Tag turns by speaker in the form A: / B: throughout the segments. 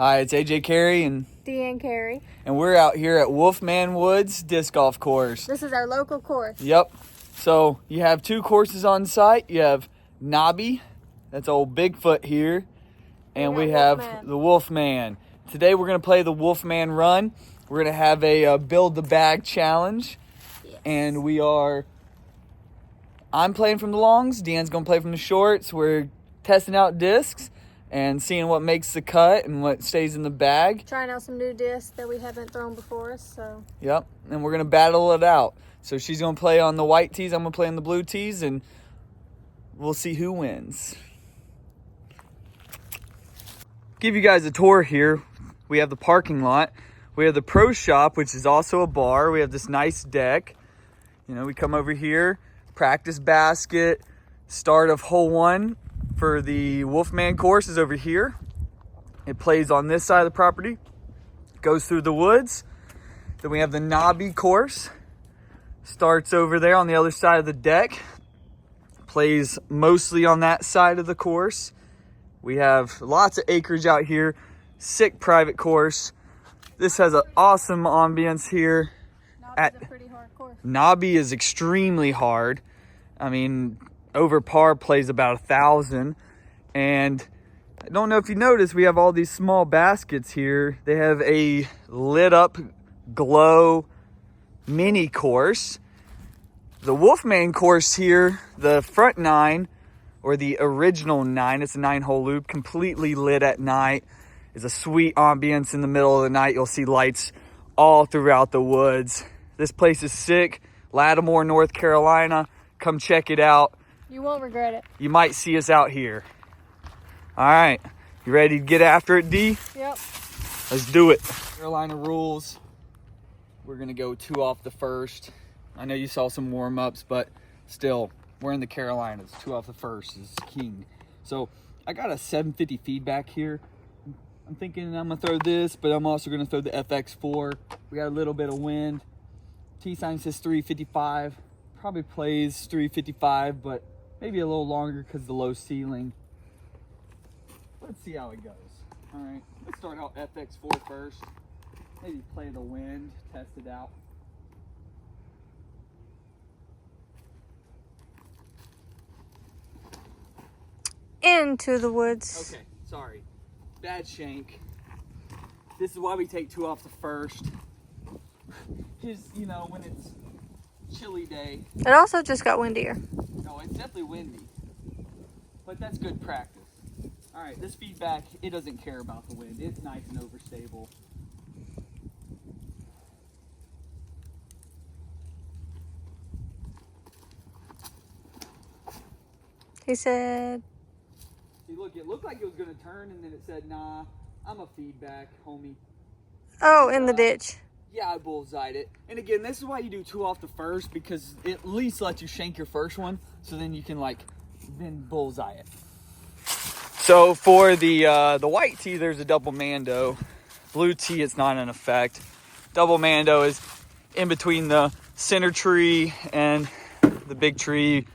A: Hi, it's AJ Carey and
B: Deanne Carey.
A: And we're out here at Wolfman Woods Disc Golf Course.
B: This is our local course.
A: Yep. So you have two courses on site. You have Nobby, that's old Bigfoot here, and we have
B: Wolfman.
A: the Wolfman. Today we're going to play the Wolfman Run. We're going to have a build the bag challenge.
B: Yes.
A: And I'm playing from the longs, Deanne's going to play from the shorts. We're testing out discs and seeing what makes the cut and what stays in the bag.
B: Trying out some new discs that we haven't thrown before us, so.
A: Yep, and we're going to battle it out. So she's going to play on the white tees, I'm going to play on the blue tees, and we'll see who wins. Give you guys a tour here. We have the parking lot. We have the pro shop, which is also a bar. We have this nice deck. You know, we come over here, practice basket, start of hole 1 for the Wolfman course is over here. It plays on this side of the property, goes through the woods. Then we have the Nobby course, starts over there on the other side of the deck, plays mostly on that side of the course. We have lots of acreage out here, sick private course. This has an awesome ambience here.
B: Nobby's a pretty hard course.
A: Nobby is extremely hard. I mean, over par plays about 1,000. And I don't know if you noticed, we have all these small baskets here. They have a lit up glow mini course. The Wolfman course here, the front 9, or the original 9, it's a 9-hole loop, completely lit at night. It's a sweet ambience in the middle of the night. You'll see lights all throughout the woods. This place is sick. Lattimore, North Carolina. Come check it out.
B: You won't regret it.
A: You might see us out here. All right, you ready to get after it, D?
B: Yep.
A: Let's do it. Carolina rules. We're gonna go 2 off the first. I know you saw some warm-ups, but still, we're in the Carolinas. 2 off the first is king. So I got a 750 feedback here. I'm thinking I'm gonna throw this, but I'm also gonna throw the FX4. We got a little bit of wind. T-sign says 355. Probably plays 355, but maybe a little longer because of the low ceiling. Let's see how it goes. All right, let's start out FX4 first. Maybe play the wind, test it out.
B: Into the woods.
A: Okay, sorry. Bad shank. This is why we take 2 off the first. Just, you know, when it's chilly day.
B: It also just got windier.
A: No, it's definitely windy. But that's good practice. All right, this feedback, it doesn't care about the wind. It's nice and overstable.
B: He said...
A: See, look, it looked like it was going to turn, and then it said, nah, I'm a feedback, homie.
B: Oh, in the ditch.
A: Yeah, I bullseyed it. And again, this is why you do 2 off the first, because it at least lets you shank your first one, so then you can, then bullseye it. So for the white tee, there's a double mando. Blue tee, it's not in effect. Double mando is in between the center tree and the big tree.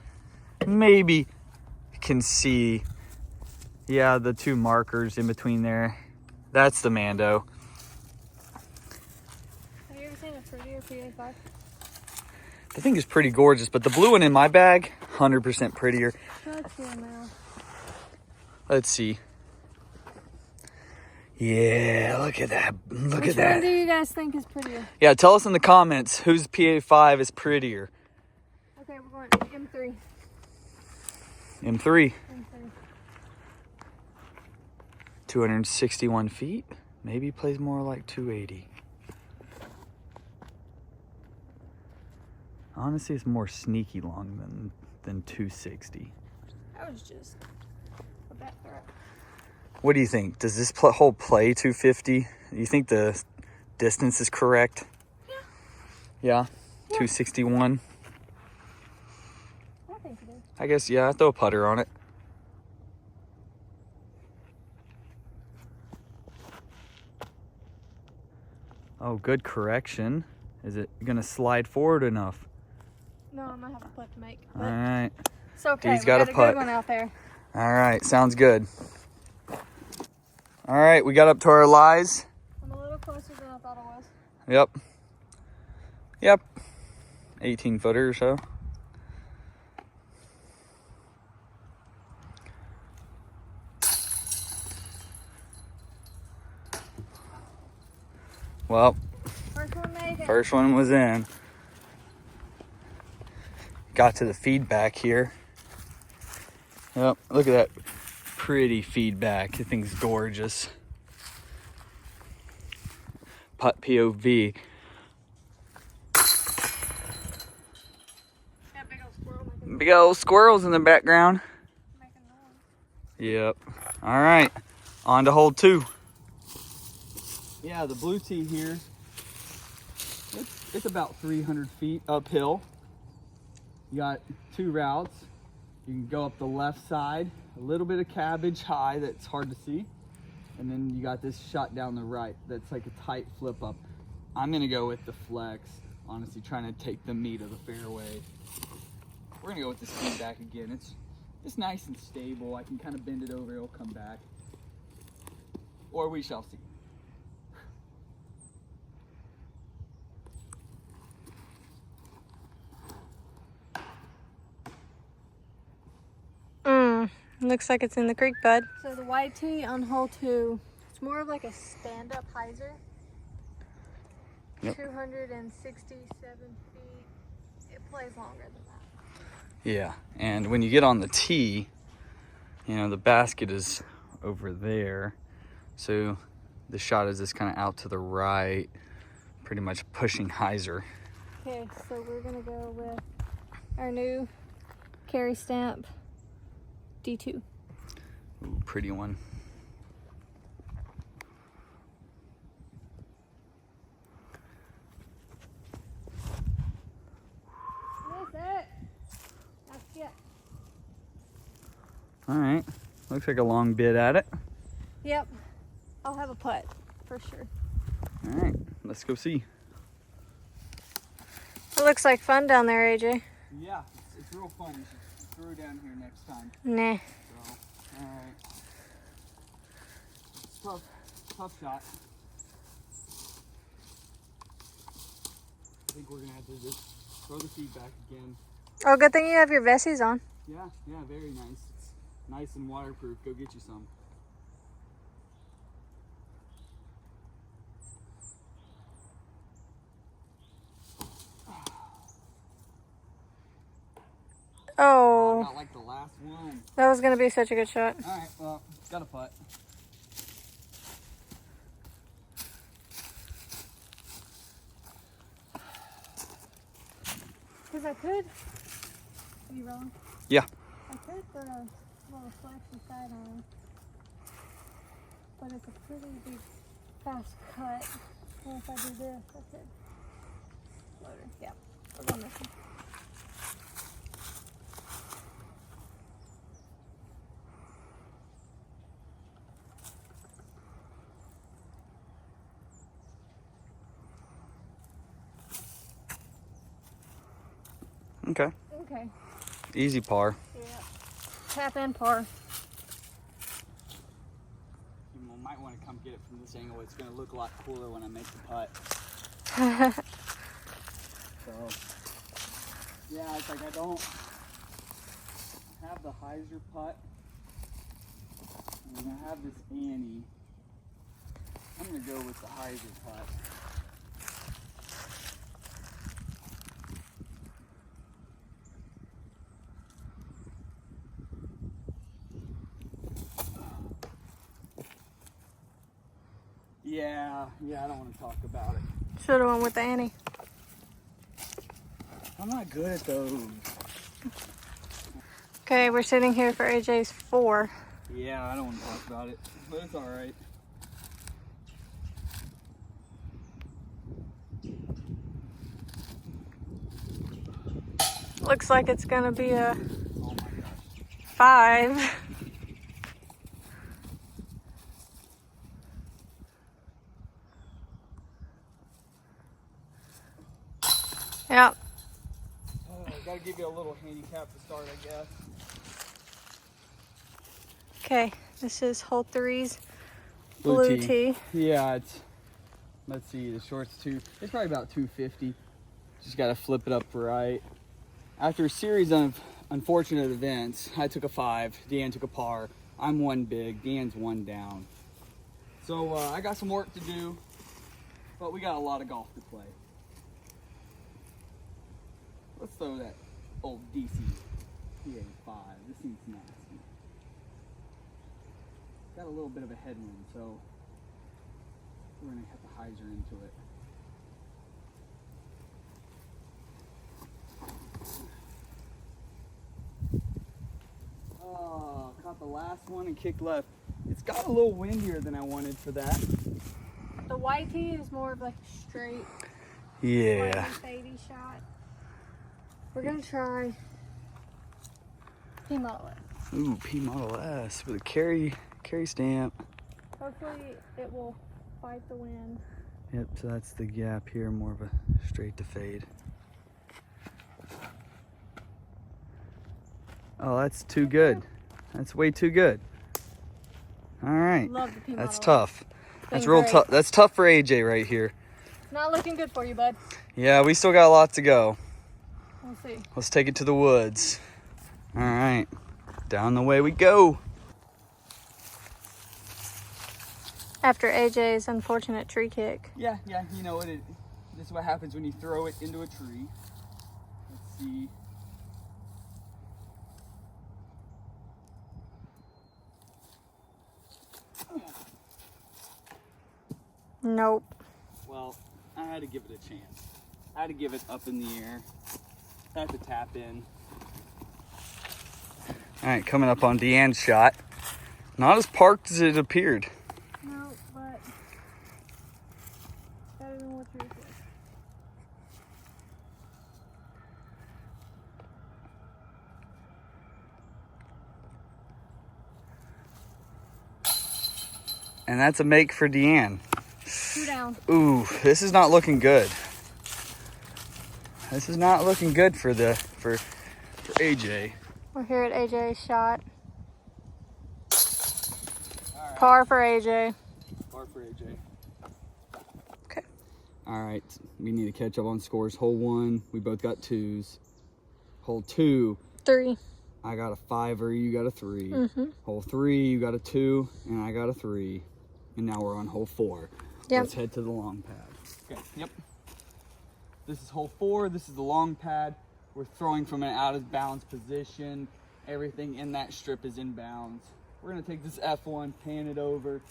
A: Maybe you can see, yeah, the 2 markers in between there. That's the mando.
B: Have you ever seen a prettier PA5?
A: The thing is pretty gorgeous, but the blue one in my bag, 100% prettier. Let's see. Yeah, look at that. Look at that.
B: Which one do you guys think is prettier?
A: Yeah, tell us in the comments whose PA5 is prettier.
B: Okay, we're going M3.
A: M3.
B: M3.
A: 261 feet. Maybe plays more like 280. Honestly, it's more sneaky long than 260.
B: That was just a bad throw.
A: What do you think? Does this hole play 250? Do you think the distance is correct? Yeah? 261?
B: I think it is.
A: I guess, yeah, I'll throw a putter on it. Oh, good correction. Is it going to slide forward enough?
B: No, I might have a putt to make.
A: All right.
B: It's okay.
A: He's
B: We
A: got
B: got
A: a
B: a
A: putt.
B: good one out there.
A: All right, sounds good. All right, we got up to our lies.
B: I'm a little closer than I thought I was.
A: Yep. Yep. 18 footer or so. Well,
B: First one made it.
A: first one was in. Got to the feedback here. Yep, look at that pretty feedback. The thing's gorgeous. Putt POV.
B: Got big old squirrel making,
A: Big old squirrels in the background.
B: making noise.
A: Yep. All right, on to hole 2. Yeah, the blue tee here, it's about 300 feet uphill. You got 2 routes. You can go up the left side, a little bit of cabbage high that's hard to see. And then you got this shot down the right that's like a tight flip up. I'm gonna go with the flex, honestly, trying to take the meat of the fairway. We're gonna go with this feedback again. It's nice and stable. I can kind of bend it over, it'll come back. Or we shall see.
B: Looks like it's in the creek bed. So the white tee on hole 2, it's more of like a stand-up hyzer.
A: Yep.
B: 267 feet. It plays longer than that.
A: Yeah, and when you get on the tee, you know, the basket is over there. So the shot is just kind of out to the right, pretty much pushing hyzer.
B: Okay, so we're gonna go with our new carry stamp D2.
A: Ooh, pretty one.
B: That's it. That's it.
A: All right, looks like a long bit at it.
B: Yep. I'll have a putt for sure.
A: All right, let's go see.
B: It looks like fun down there, AJ.
A: Yeah, it's real fun. You should throw down here next time.
B: Nah.
A: So, all right. Tough shot. I think we're gonna have to just throw the feedback again.
B: Oh, good thing you have your vesties on.
A: Yeah, very nice. It's nice and waterproof. Go get you some.
B: Oh,
A: Got like the last one.
B: that was gonna be such a good shot.
A: All right, well, got a putt.
B: Because I could be wrong.
A: Yeah.
B: I could put a little flashy side on, but it's a pretty big, fast cut. And if I do this, that's it. Loader. Yeah, we're going this one.
A: Okay.
B: Okay.
A: Easy par.
B: Yeah. Tap and par.
A: You might want to come get it from this angle. It's going to look a lot cooler when I make the putt. So, yeah, it's like I don't have the hyzer putt. And I have this Annie. I'm going to go with the hyzer putt. Yeah, I don't want to talk about it.
B: Should have went with the Annie.
A: I'm not good at those.
B: Okay, we're sitting here for AJ's 4.
A: Yeah, I don't want to talk about it, but it's all right.
B: Looks like it's gonna be a
A: Oh my gosh.
B: 5. Yep.
A: Gotta give you a little handicap to start, I guess.
B: Okay, this is hole 3's Blue tee.
A: Yeah, it's, let's see, the shorts it's probably about 250. Just gotta flip it up right. After a series of unfortunate events, I took a 5, Deanne took a par. I'm 1 big, Deanne's 1 down. So I got some work to do, but we got a lot of golf to play. Let's throw that old DC PA5. This seems nasty. Got a little bit of a headwind, so we're gonna have to hyzer into it. Oh, caught the last one and kicked left. It's got a little windier than I wanted for that.
B: The white tee is more of like a straight,
A: Yeah.
B: fadey shot. We're gonna try P Model S.
A: Ooh, P Model S with a carry stamp.
B: Hopefully it will fight the wind.
A: Yep, so that's the gap here, more of a straight to fade. Oh, that's too good. That's way too good. All right.
B: Love the P Model
A: That's
B: S.
A: tough.
B: It's
A: That's
B: been
A: real
B: great.
A: tough. That's tough for AJ right here.
B: It's not looking good for you, bud.
A: Yeah, we still got a lot to go.
B: We'll see.
A: Let's take it to the woods. All right, down the way we go.
B: After AJ's unfortunate tree kick.
A: Yeah, you know what? This is what happens when you throw it into a tree. Let's see.
B: Nope.
A: Well, I had to give it a chance. I had to give it up in the air. I had to tap in. All right, coming up on Deanne's shot. Not as parked as it appeared.
B: No, but better than what yours is.
A: And that's a make for Deanne.
B: 2 down.
A: Ooh, this is not looking good. This is not looking good for AJ.
B: We're here at AJ's shot. Par for AJ.
A: Par for AJ.
B: Okay.
A: All right, we need to catch up on scores. Hole 1, we both got 2s. Hole 2,
B: 3.
A: I got a 5er, you got a 3.
B: Mm-hmm.
A: Hole 3, you got a 2, and I got a 3. And now we're on hole 4.
B: Yep.
A: Let's head to the long pad. Okay, yep. This is hole 4, this is the long pad. We're throwing from an out of bounds position. Everything in that strip is in bounds. We're gonna take this F1, pan it over,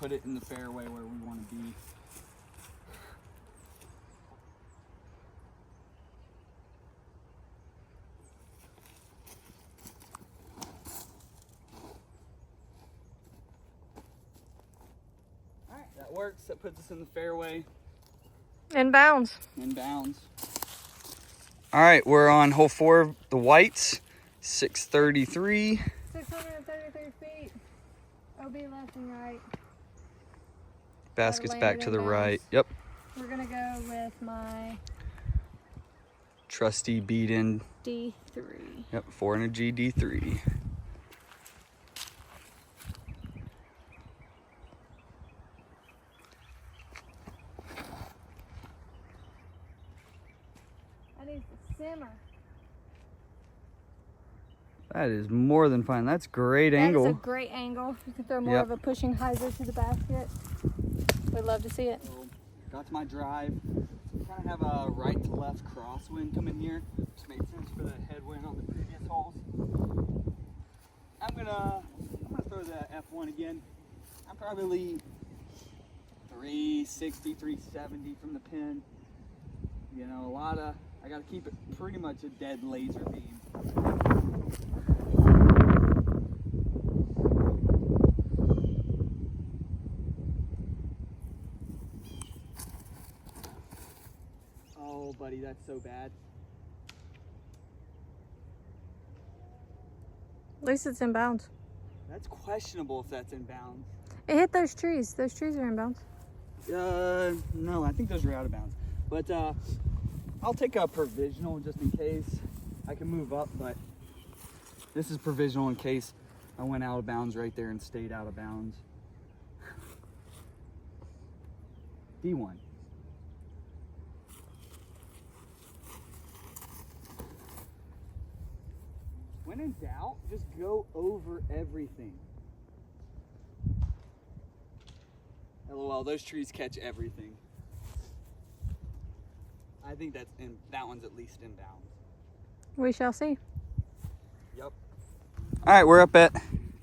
A: put it in the fairway where we wanna be. All right, that works. That puts us in the fairway.
B: In bounds.
A: In bounds. All right, we're on hole 4, the whites, 633.
B: 633 feet. OB left and right.
A: Basket's
B: land
A: back
B: it
A: to
B: in
A: the
B: bounds.
A: right. Yep.
B: We're gonna go with my
A: Trusty beat-in.
B: D3.
A: Yep, 4 and a GD3.
B: I need to simmer.
A: That is more than fine. That's great
B: That
A: angle.
B: is a great angle. You can throw more
A: Yep.
B: of a pushing hyzer to the basket. We'd love to see it.
A: So, got to my drive. Kind of have a right to left crosswind coming here. Just made sense for the headwind on the previous holes. I'm gonna throw the F1 again. I'm probably 360, 370 from the pin. You know, I gotta keep it pretty much a dead laser beam. Oh, buddy, that's so bad.
B: At least it's in bounds.
A: That's questionable if that's in bounds.
B: It hit those trees. Those trees are in bounds.
A: No, I think those are out of bounds. But I'll take a provisional just in case. I can move up, but this is provisional in case I went out of bounds right there and stayed out of bounds. D1. When in doubt, just go over everything. LOL, those trees catch everything. I think that one's at least inbounds.
B: We shall see.
A: Yep. All right, we're up at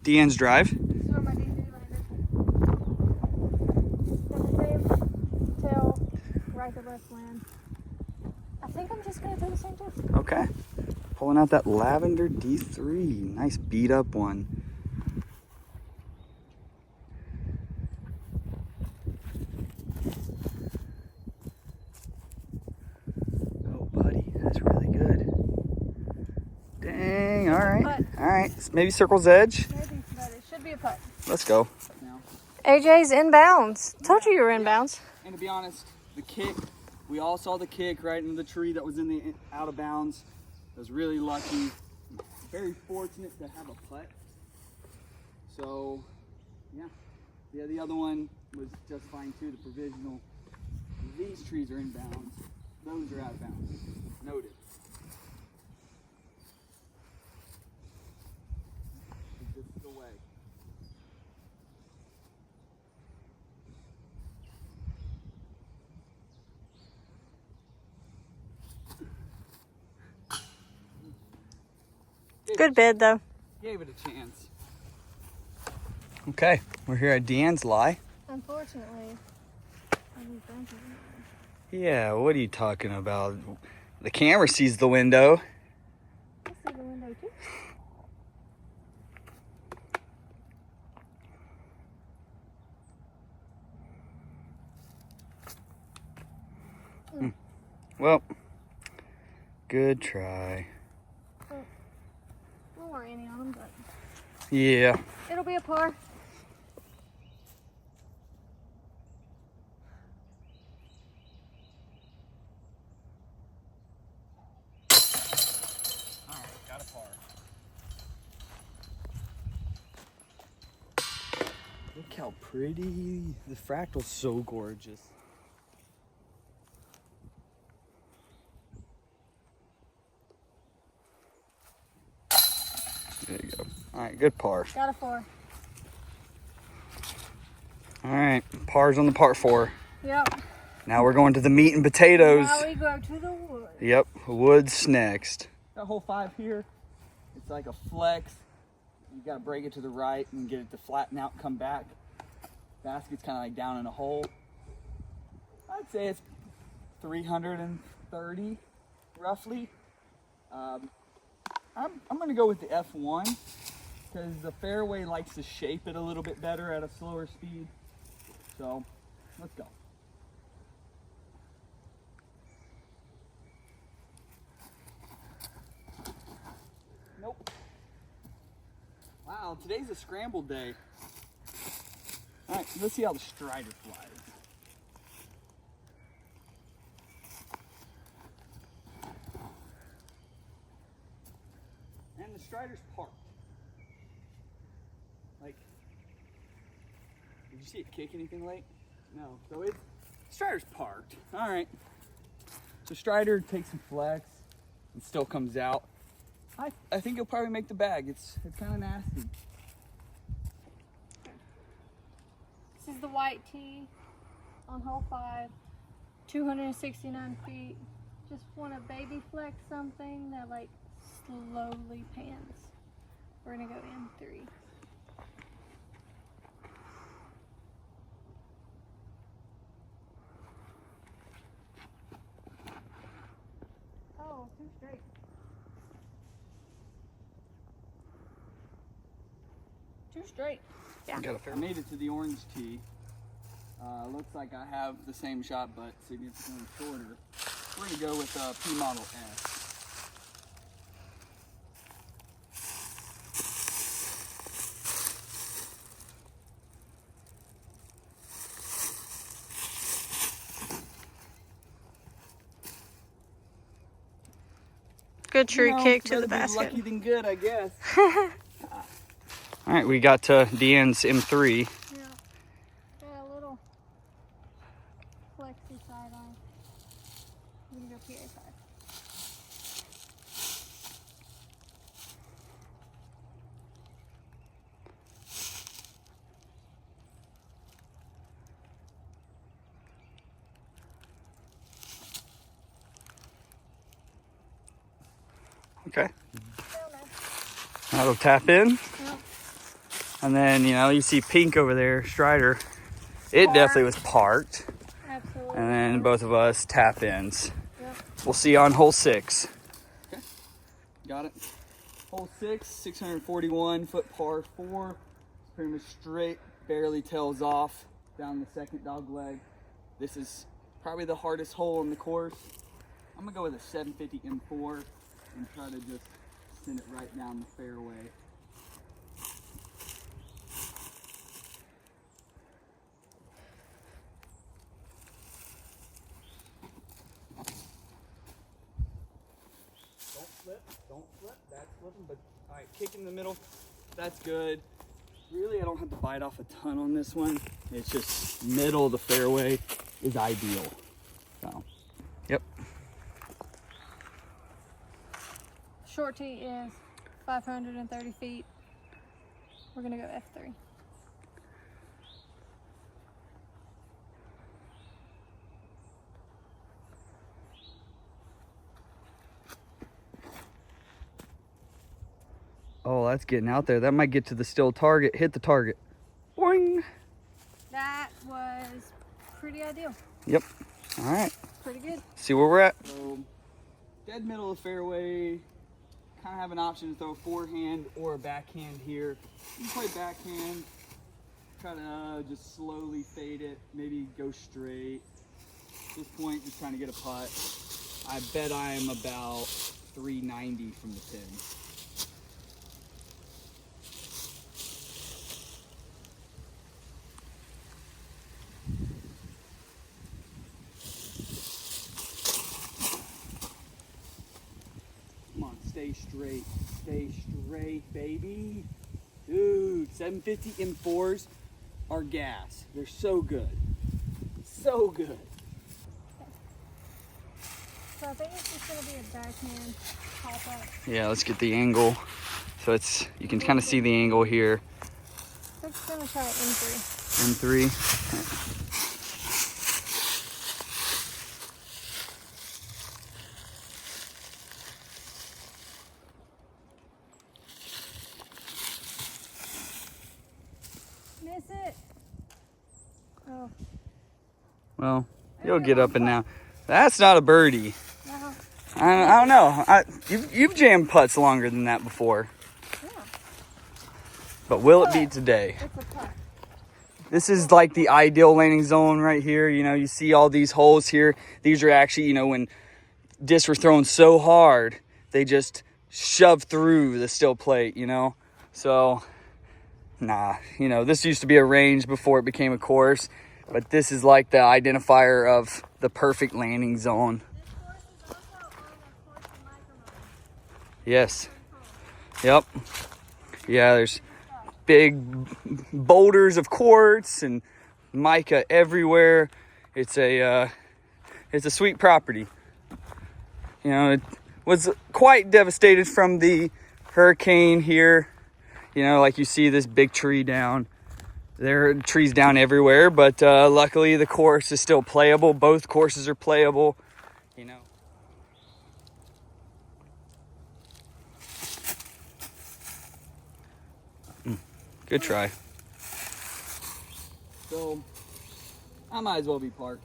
A: Deanne's Drive.
B: This is where my D3 landed. Got the same tail, right to left land. I think I'm just gonna do the same too.
A: Okay. Pulling out that lavender D3. Nice beat up one. Oh, buddy, that's really good. Dang, all right.
B: Putt.
A: All right, maybe circle's edge.
B: Maybe, but it should be a putt.
A: Let's go.
B: AJ's inbounds. Told you were inbounds.
A: And to be honest, the kick, we all saw the kick right into the tree that was in the out of bounds. I was really lucky. Very fortunate to have a putt. So, yeah. Yeah, the other one was just fine too, the provisional. These trees are in bounds. Those are out of bounds. Noted. This is the way.
B: Good bid though.
A: Gave it a chance. Okay, we're here at Deanne's Lie.
B: Unfortunately,
A: Yeah, what are you talking about? The camera sees the window.
B: I see the window too.
A: Well, good try.
B: We'll worry any on them, but
A: Yeah.
B: it'll be a par.
A: Alright, got a par. Look how pretty. The fractal's so gorgeous. There you go. Alright, good par.
B: Got a 4.
A: Alright, par's on the par 4.
B: Yep.
A: Now we're going to the meat and potatoes.
B: Now we go to the woods.
A: Yep, woods next. That hole 5 here, it's like a flex. You gotta break it to the right and get it to flatten out and come back. Basket's kind of like down in a hole. I'd say it's 330 roughly. I'm gonna go with the F1 because the fairway likes to shape it a little bit better at a slower speed. So let's go. Nope. Wow, today's a scramble day. All right, let's see how the Strider flies. And the Strider's parked. Like, did you see it kick anything late? No. So Strider's parked. All right. So Strider takes some flex and still comes out. I think he'll probably make the bag. It's kind of nasty.
B: This is the white tee on hole 5. 269 feet. Just want to baby flex something that like slowly pans. We're gonna go in 3. Oh, 2 straight. Two straight. Yeah.
A: I made it to the orange tee. Looks like I have the same shot, but significantly shorter. We're gonna go with P Model S.
B: Good true kick to the
A: Better be
B: basket.
A: lucky than good, I guess. All right, we got to Deanne's M3.
B: Yeah. Got a little PA5.
A: Okay.
B: Still nice.
A: That'll tap in.
B: Yep.
A: And then, you know, you see pink over there, Strider. It
B: Parked.
A: definitely was parked.
B: Absolutely.
A: And then both of us tap ins.
B: Yep.
A: We'll see you on hole 6. Okay. Got it. Hole 6, 641 foot par 4. It's pretty much straight, barely tails off down the second dog leg. This is probably the hardest hole on the course. I'm gonna go with a 750 M4 and try to just send it right down the fairway. Don't flip, that's flipping, but all right, kick in the middle, that's good. Really, I don't have to bite off a ton on this one. It's just middle of the fairway is ideal. So, yep.
B: Short tee is 530 feet. We're gonna go F3.
A: Oh, that's getting out there. That might get to the still target. Hit the target. Boing.
B: That was pretty ideal.
A: Yep. All right.
B: Pretty good.
A: See where we're at. So, dead middle of the fairway. Kind of have an option to throw a forehand or a backhand here. You can play backhand. Try to just slowly fade it. Maybe go straight. At this point, just trying to get a putt. I bet I am about 390 from the pin. Come on, stay straight. Stay straight, baby. Dude, 750 M4s are gas. They're so good. So good.
B: So I think it's just gonna be a backhand pop up.
A: Yeah, let's get the angle. So it's, you can kind of see the angle here.
B: I'm just gonna try M3.
A: M3.
B: Miss it. Oh,
A: Well, you'll get up and down. That's not a birdie.
B: no.
A: I don't know. You've jammed putts longer than that before.
B: Yeah,
A: But will it be today?
B: it's a putt.
A: This is like the ideal landing zone right here. You know, you see all these holes here. These are actually, you know, when discs were thrown so hard, they just shove through the steel plate, you know? So, nah, you know, this used to be a range before it became a course, but this is like the identifier of the perfect landing zone.
B: This course is also on a course in micro.
A: Yes. Yep. Yeah, there's big boulders of quartz and mica everywhere. It's a sweet property. You know, it was quite devastated from the hurricane here. You know, like you see this big tree down. There are trees down everywhere, but luckily the course is still playable. Both courses are playable, you know. Good try. So, I might as well be parked.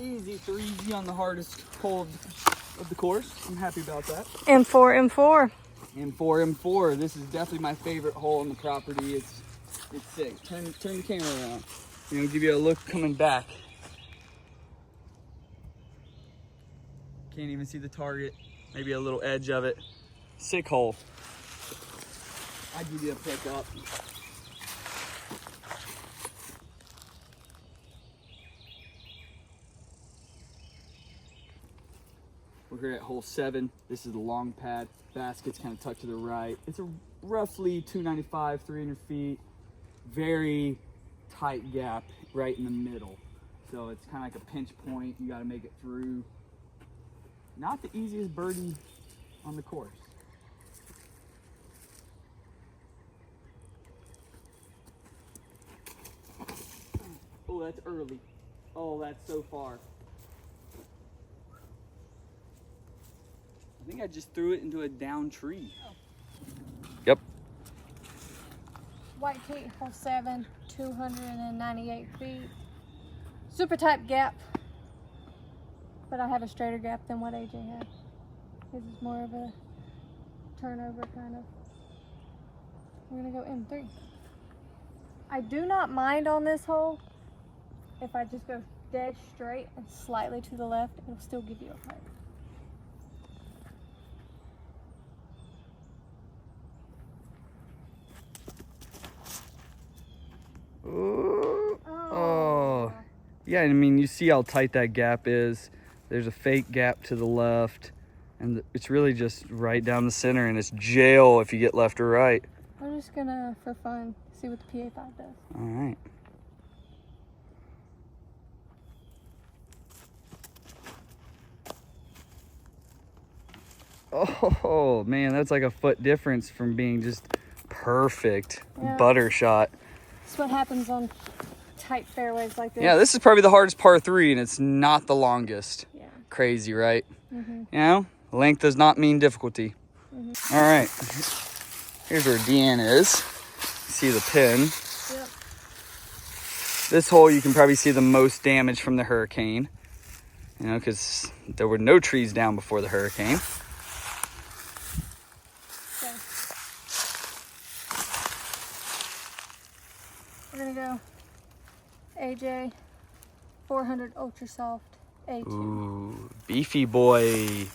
A: Easy, 3 on the hardest hole of the course. I'm happy about that.
B: M4.
A: M4. This is definitely my favorite hole on the property. It's sick. Turn the camera around. You know, give you a look coming back. Can't even see the target. Maybe a little edge of it. Sick hole. I'd give you a pick up. We're here at hole 7. This is the long pad. Basket's kind of tucked to the right. It's a roughly 295, 300 feet. Very tight gap right in the middle. So it's kind of like a pinch point. You got to make it through. Not the easiest birdie on the course. Oh, that's early. Oh, that's so far. I think I just threw it into a down tree. Oh. Yep.
B: White tee, hole 7, 298 feet. Super tight gap. But I have a straighter gap than what AJ had. This is more of a turnover kind of. We're gonna go in 3. I do not mind on this hole if I just go dead straight and slightly to the left, it'll still give you a putt.
A: Ooh. Oh. Yeah, I mean, you see how tight that gap is. There's a fake gap to the left, and it's really just right down the center, and it's jail if you get left or right.
B: We're just gonna, for fun, see what the PA5 does.
A: All right. Oh, man, that's like a foot difference from being just perfect butter shot.
B: That's what happens on tight fairways like this.
A: Yeah, this is probably the hardest par 3, and it's not the longest.
B: Yeah.
A: Crazy, right?
B: Mm-hmm.
A: You know, length does not mean difficulty. Mm-hmm. All right, here's where Deanne is. See the pin.
B: Yep.
A: This hole, you can probably see the most damage from the hurricane. You know, because there were no trees down before the hurricane.
B: Okay. We're gonna go AJ 400 Ultra Soft A2.
A: Ooh, beefy boy.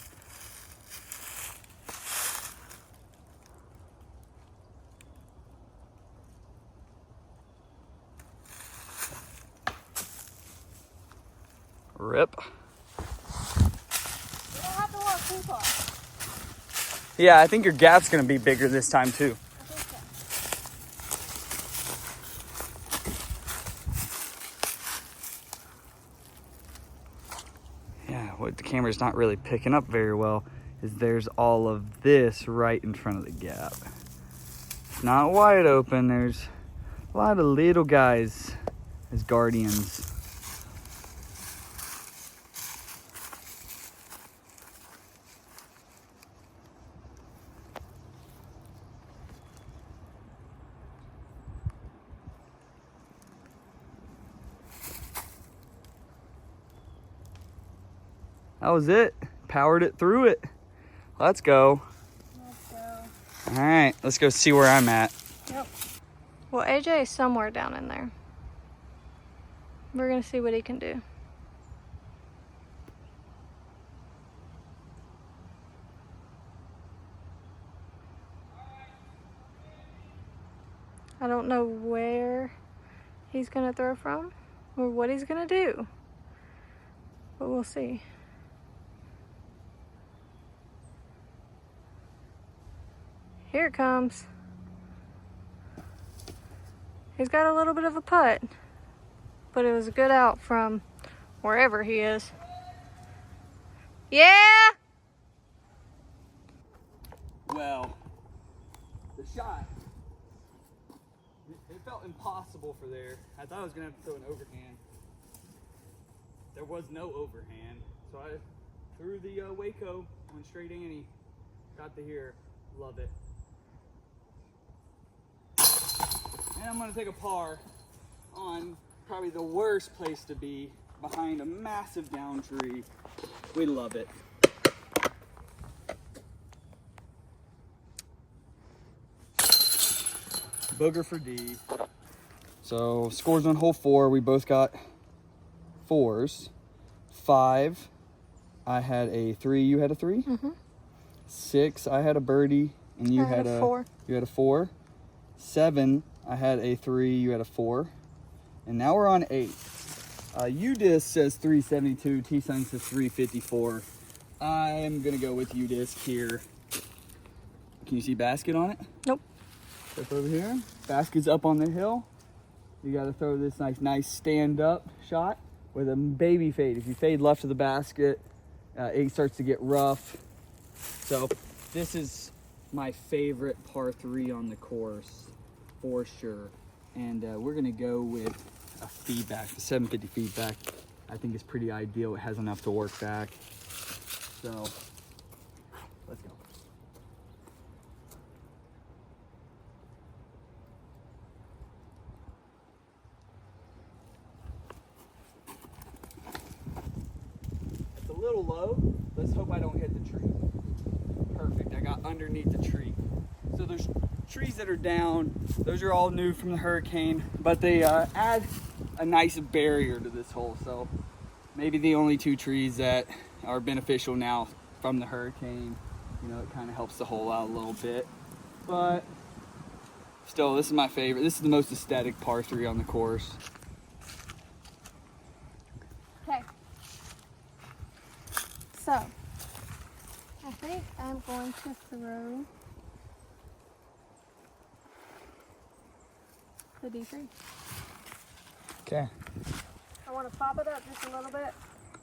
A: Rip.
B: You don't have to walk too far.
A: Yeah, I think your gap's gonna be bigger this time too.
B: I think so.
A: Yeah, what the camera's not really picking up very well is there's all of this right in front of the gap. It's not wide open. There's a lot of little guys as guardians. That was it. Powered it through it. Let's go.
B: Let's go.
A: All right, let's go see where I'm at.
B: Yep. Well, AJ is somewhere down in there. We're gonna see what he can do. I don't know where he's gonna throw from or what he's gonna do, but we'll see. Here it comes. He's got a little bit of a putt, but it was a good out from wherever he is. Yeah!
A: Well, the shot, it felt impossible for there. I thought I was gonna have to throw an overhand. There was no overhand, so I threw the Waco, went straight Annie, got to here, love it. And I'm gonna take a par on probably the worst place to be, behind a massive down tree. We love it. Booger for D. So scores on hole 4, we both got 4s. 5, I had a 3, you had a 3?
B: Mm-hmm.
A: 6, I had a birdie, and you had a
B: 4.
A: You had a 4. 7, I had a 3, you had a 4. And now we're on 8. UDisc says 372, T-Sun says 354. I'm gonna go with UDisc here. Can you see basket on it?
B: Nope.
A: Step over here. Basket's up on the hill. you got to throw this nice stand-up shot with a baby fade. If you fade left of the basket, it starts to get rough. So this is my favorite par 3 on the course for sure. And we're gonna go with a feedback, the 750 feedback. I think it's pretty ideal. It has enough to work back. So let's go. It's a little low. Let's hope I don't hit the tree. Perfect, I got underneath the tree. So there's trees that are down. Those are all new from the hurricane, but they add a nice barrier to this hole. So maybe the only 2 trees that are beneficial now from the hurricane. You know, it kind of helps the hole out a little bit. But still, this is my favorite. This is the most aesthetic par 3 on the course.
B: Okay. So, I think I'm going to throw the D3.
A: Okay.
B: I want to pop it up just a little bit.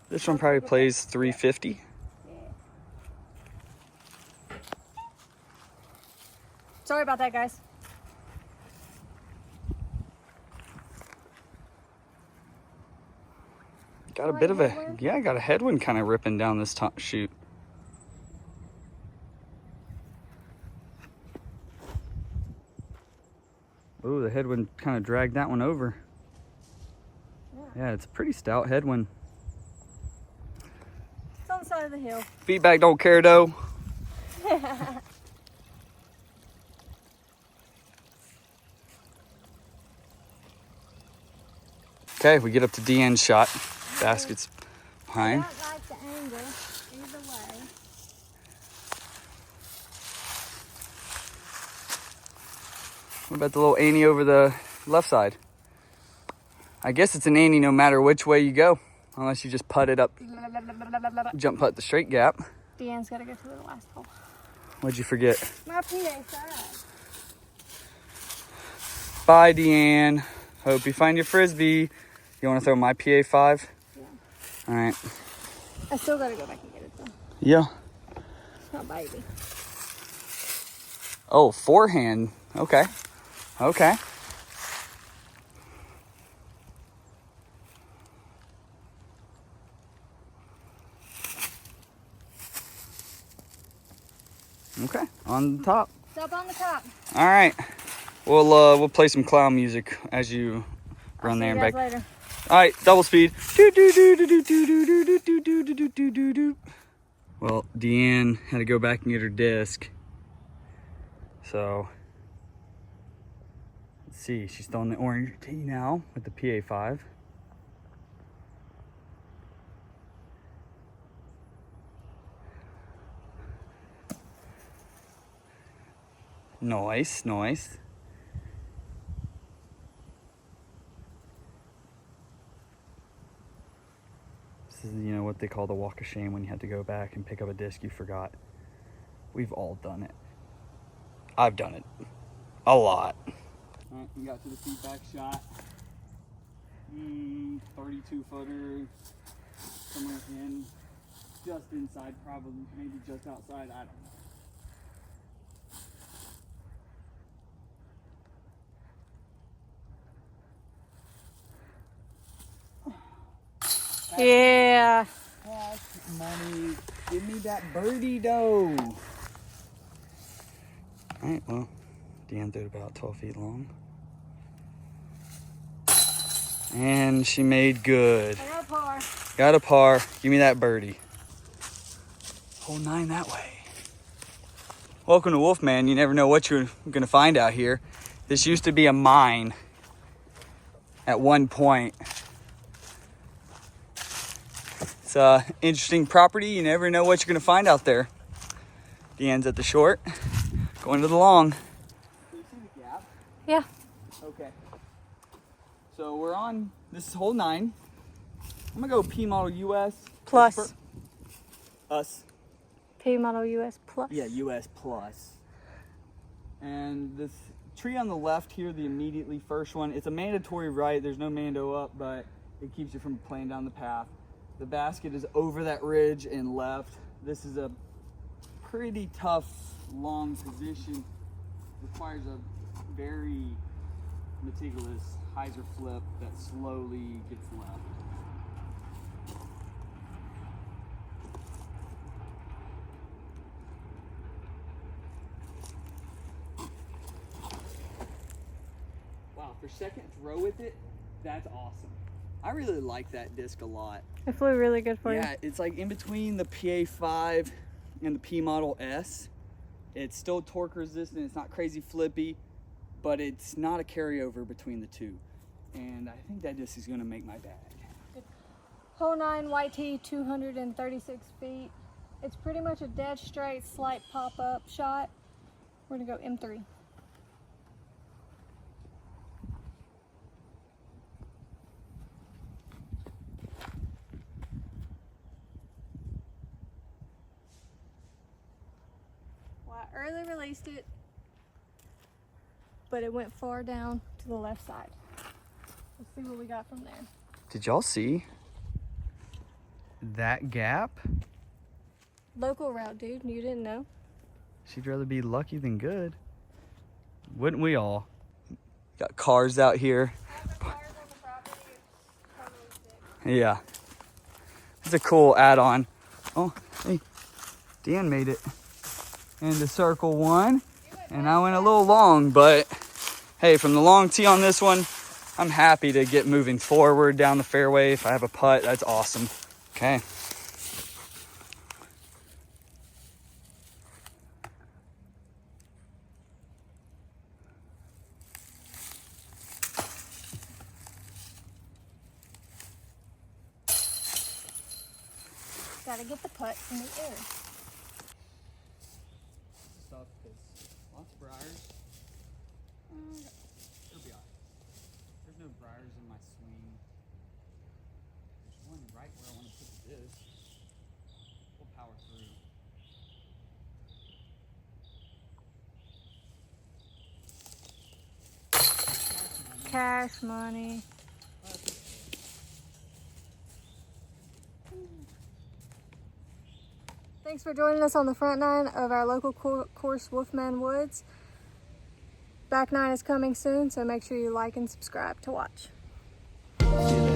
A: This one probably plays 350.
B: Yeah. Sorry about that, guys.
A: Got a bit of a, yeah, got a headwind kind of ripping down this top chute. Ooh, the headwind kind of dragged that one over. Yeah, it's a pretty stout headwind.
B: It's on the side of the hill.
A: Feedback don't care though. Okay, we get up to Deanne's shot. Basket's behind.
B: I don't like the angle either way.
A: What about the little Annie over the left side? I guess it's an Annie no matter which way you go, unless you just putt it up, jump putt the straight gap.
B: Deanne's got to go to the last hole.
A: What'd you forget?
B: My PA5.
A: Bye, Deanne. Hope you find your frisbee. You want to throw my PA5?
B: Yeah.
A: All right.
B: I still got to go back and get it though.
A: Yeah.
B: It's not baby.
A: Oh, forehand. Okay. Okay. Okay, on the top.
B: It's up on the top.
A: All right. We'll play some clown music as you run there and back.
B: Later.
A: All right, double speed. Well, Deanne had to go back and get her disc. So, let's see. She's still in the orange tee now with the PA5. Nice, nice. This is, you know, what they call the walk of shame when you have to go back and pick up a disc you forgot. We've all done it. I've done it. A lot. All right, we got to the feedback shot. 32 footer. Somewhere in. Just inside, probably. Maybe just outside. I don't know.
B: Yeah.
A: Cash money. Give me that birdie dough. All right, well, Deanne threw it about 12 feet long. And she made good.
B: I got a par.
A: Got a par. Give me that birdie. Hole 9 that way. Welcome to Wolfman. You never know what you're going to find out here. This used to be a mine at one point. It's an interesting property. You never know what you're going to find out there. Deanne's at the short, going to the long. You see the gap?
B: Yeah.
A: Okay. So we're on, this is hole 9. I'm going to go P model US.
B: Plus.
A: Us.
B: P model US plus.
A: Yeah, US plus. And this tree on the left here, the immediately first one, it's a mandatory right. There's no mando up, but it keeps you from playing down the path. The basket is over that ridge and left. This is a pretty tough, long position. Requires a very meticulous hyzer flip that slowly gets left. Wow, for second throw with it, that's awesome. I really like that disc a lot.
B: It flew really good for you.
A: Yeah, it's like in between the PA5 and the P Model S. It's still torque resistant, it's not crazy flippy, but it's not a carryover between the two. And I think that disc is gonna make my bag.
B: Hole 9 white tee, 236 feet. It's pretty much a dead straight, slight pop-up shot. We're gonna go M3. Well, I early released it, but it went far down to the left side. Let's see what we got from there.
A: Did y'all see that gap?
B: Local route, dude. You didn't know?
A: She'd rather be lucky than good. Wouldn't we all? Got cars out here. Yeah. It's a cool add-on. Oh, hey, Dan made it into circle one. And I went a little long, but hey, from the long tee on this one, I'm happy to get moving forward down the fairway. If I have a putt, that's awesome. Okay.
B: Gotta get the putt in the air.
A: Stuff is lots of briars. It'll be alright. There's no briars in my swing. There's one right where I want to put the disc. We'll power through.
B: Cash money. Thanks for joining us on the front nine of our local course, Wolfman Woods. Back nine is coming soon, so make sure you like and subscribe to watch.
A: See you there.